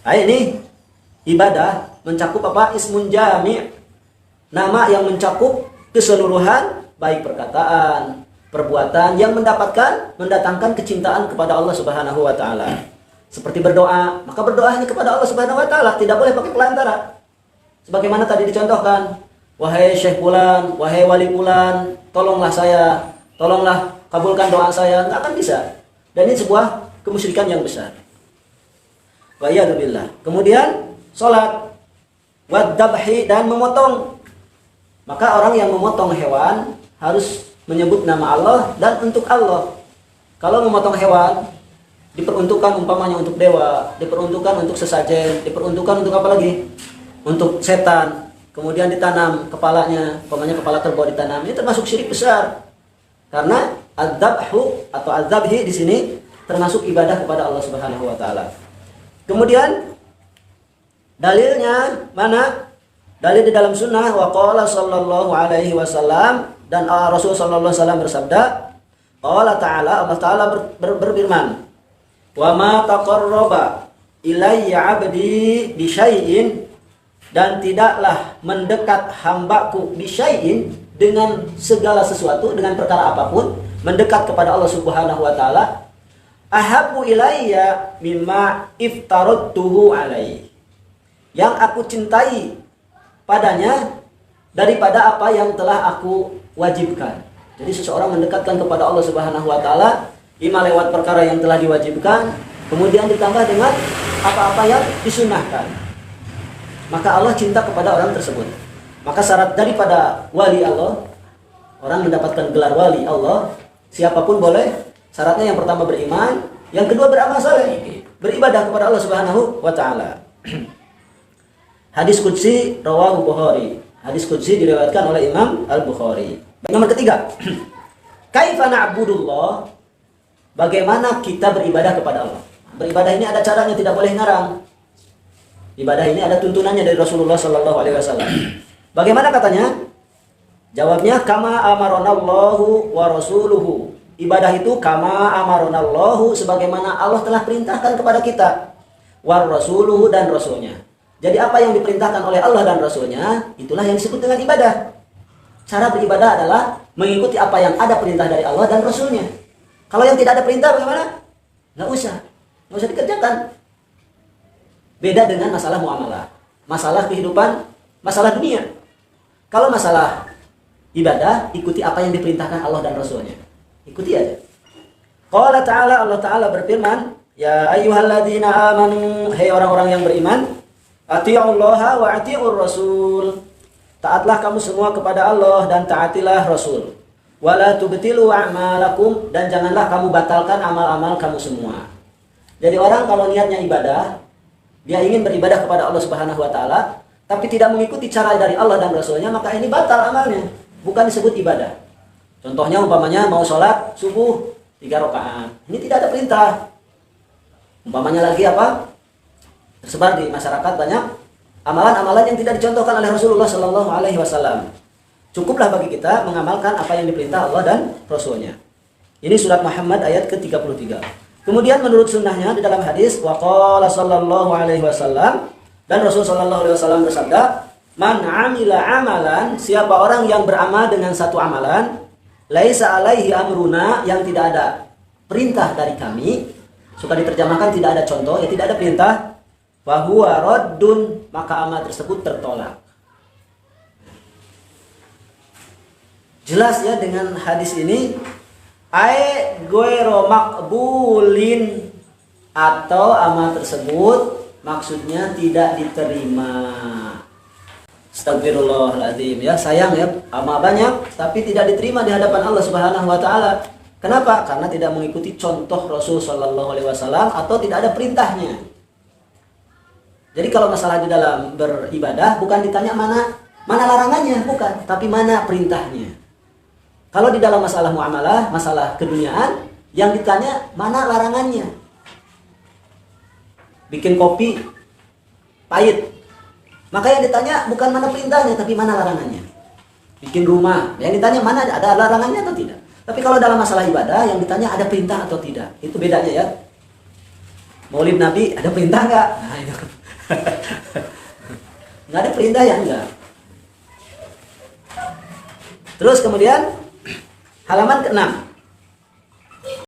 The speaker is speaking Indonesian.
Nah, ini ibadah mencakup apa? Ismun jami', nama yang mencakup keseluruhan baik perkataan, perbuatan yang mendatangkan kecintaan kepada Allah Subhanahu wa taala. Seperti berdoa, maka berdoa hanya kepada Allah Subhanahu wa taala, tidak boleh pakai pelantara. Sebagaimana tadi dicontohkan, wahai Syekh fulan, wahai wali fulan, tolonglah saya, tolonglah kabulkan doa saya, enggak akan bisa. Dan ini sebuah kemusyrikan yang besar. Wa iyadzubillah. Kemudian salat, wadzabhi, dan memotong. Maka orang yang memotong hewan harus menyebut nama Allah dan untuk Allah. Kalau memotong hewan diperuntukkan umpamanya untuk dewa, diperuntukkan untuk sesajen, diperuntukkan untuk apa lagi? Untuk setan. Kemudian ditanam kepalanya, umpamanya kepala kerbau ditanam. Ini termasuk syirik besar. Karena adzabhu atau adzabhi di sini termasuk ibadah kepada Allah Subhanahu wa taala. Kemudian dalilnya mana? Dalil di dalam sunnah, wa qala sallallahu alaihi wasallam, dan Rasul sallallahu alaihi wasallam bersabda, qala ta'ala, Allah Ta'ala berfirman, wa ma taqarraba ilayya 'abdi bi syai'in, dan tidaklah mendekat hambaku bi syai'in, dengan segala sesuatu, dengan perkara apapun, mendekat kepada Allah Subhanahu wa taala, ahabbu ilayya mimma iftaradtuhu alaihi, yang aku cintai padanya daripada apa yang telah aku wajibkan. Jadi seseorang mendekatkan kepada Allah Subhanahu wa taala ima lewat perkara yang telah diwajibkan, kemudian ditambah dengan apa-apa yang disunnahkan. Maka Allah cinta kepada orang tersebut. Maka syarat daripada wali Allah, orang mendapatkan gelar wali Allah, siapapun boleh. Syaratnya yang pertama beriman, yang kedua beramal saleh, beribadah kepada Allah Subhanahu wa taala. Hadis qudsi rawahu Bukhari. Hadis qudsi diriwayatkan oleh Imam Al-Bukhari. Nomor ketiga, kaifa na'budullah? Bagaimana kita beribadah kepada Allah? Beribadah ini ada caranya, tidak boleh ngarang. Ibadah ini ada tuntunannya dari Rasulullah sallallahu alaihi wasallam. Bagaimana katanya? Jawabnya, kama amaronallahu wa rasuluhu. Ibadah itu kama amaronallahu, sebagaimana Allah telah perintahkan kepada kita, wa rasuluhu, dan rasulnya. Jadi apa yang diperintahkan oleh Allah dan rasulnya, itulah yang disebut dengan ibadah. Cara beribadah adalah mengikuti apa yang ada perintah dari Allah dan rasulnya. Kalau yang tidak ada perintah bagaimana? Nggak usah dikerjakan. Beda dengan masalah muamalah, masalah kehidupan, masalah dunia. Kalau masalah ibadah, ikuti apa yang diperintahkan Allah dan rasulnya. Ikuti aja. Qala ta'ala, Allah Ta'ala berfirman, ya ayyuhalladzina amanu, hai orang-orang yang beriman, ati'ullaha wa ati'ur rasul. Taatlah kamu semua kepada Allah dan taatilah Rasul. Wala tubtilu a'malakum, dan janganlah kamu batalkan amal-amal kamu semua. Jadi orang kalau niatnya ibadah, dia ingin beribadah kepada Allah Subhanahu wa taala, tapi tidak mengikuti cara dari Allah dan Rasulnya, maka ini batal amalnya, bukan disebut ibadah. Contohnya umpamanya mau sholat subuh 3 rakaat. Ini tidak ada perintah. Umpamanya lagi apa? Tersebar di masyarakat banyak amalan-amalan yang tidak dicontohkan oleh Rasulullah sallallahu alaihi wasallam. Cukuplah bagi kita mengamalkan apa yang diperintah Allah dan Rasulnya. Ini surat Muhammad ayat ke-33. Kemudian menurut sunnahnya di dalam hadis, wa qala sallallahu alaihi wasallam, dan Rasul sallallahu alaihi wasallam bersabda, man amila amalan, siapa orang yang beramal dengan satu amalan, laisa alaihi amruna, yang tidak ada perintah dari kami, suka diterjemahkan tidak ada contoh, ya tidak ada perintah, fahuwa raddun, maka amal tersebut tertolak. Jelas ya dengan hadis ini, ai ghairu maqbulin, atau amal tersebut maksudnya tidak diterima. Astagfirullahaladzim, ya sayang ya, amal banyak tapi tidak diterima di hadapan Allah Subhanahu wa taala. Kenapa? Karena tidak mengikuti contoh Rasul sallallahu alaihi wasallam atau tidak ada perintahnya. Jadi kalau masalah di dalam beribadah bukan ditanya mana larangannya, bukan, tapi mana perintahnya. Kalau di dalam masalah muamalah, masalah keduniaan, yang ditanya mana larangannya. Bikin kopi pahit, maka yang ditanya bukan mana perintahnya, tapi mana larangannya. Bikin rumah, yang ditanya mana ada larangannya atau tidak. Tapi kalau dalam masalah ibadah, yang ditanya ada perintah atau tidak. Itu bedanya ya. Maulid Nabi ada perintah nggak? Nah, itu. Nggak ada perintah ya enggak. Terus kemudian halaman ke-6.